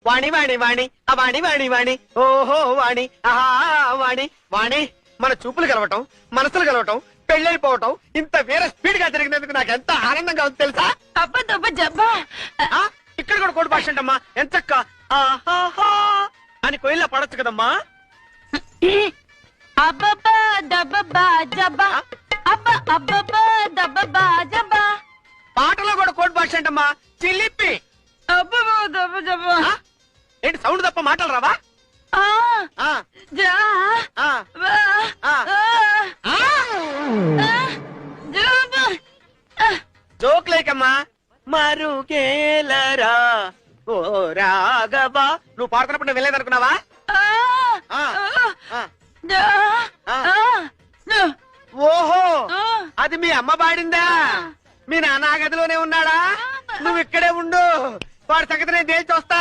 వాణి వాణి వాణి ఆ వాణి వాణి వాణి ఓహో వాణి ఆహా వాణి వాణి మన చూపులు కలవటం మనసులు కలవటం పెళ్ళైపోవటం ఇంత వేరే స్పీడ్ గా జరిగినందుకు నాకు ఎంత ఆనందంగా ఉంది తెలుసా? ఇక్కడ కూడా కోడి భాష అంటమ్మా ఎంతక్క ఆహాహా అని కోయిల్లా పడొచ్చు కదమ్మా. పాటలో కూడా కోడి భాష అంటమ్మా చిల్లిప్పి. ఏంటి సౌండ్ తప్ప మాటలు రావా? జోక్ లేకమ్మా మరుగేలరా ఓ రాఘవా. నువ్వు పాడుతున్నప్పుడు నేను వెళ్ళలేదనుకున్నావా? ఓహో అది మీ అమ్మ పాడిందా? మీ నాన్న గదిలోనే ఉన్నాడా? నువ్వు ఇక్కడే ఉండు, వాడి సంగతి నేను తేల్చి వస్తా.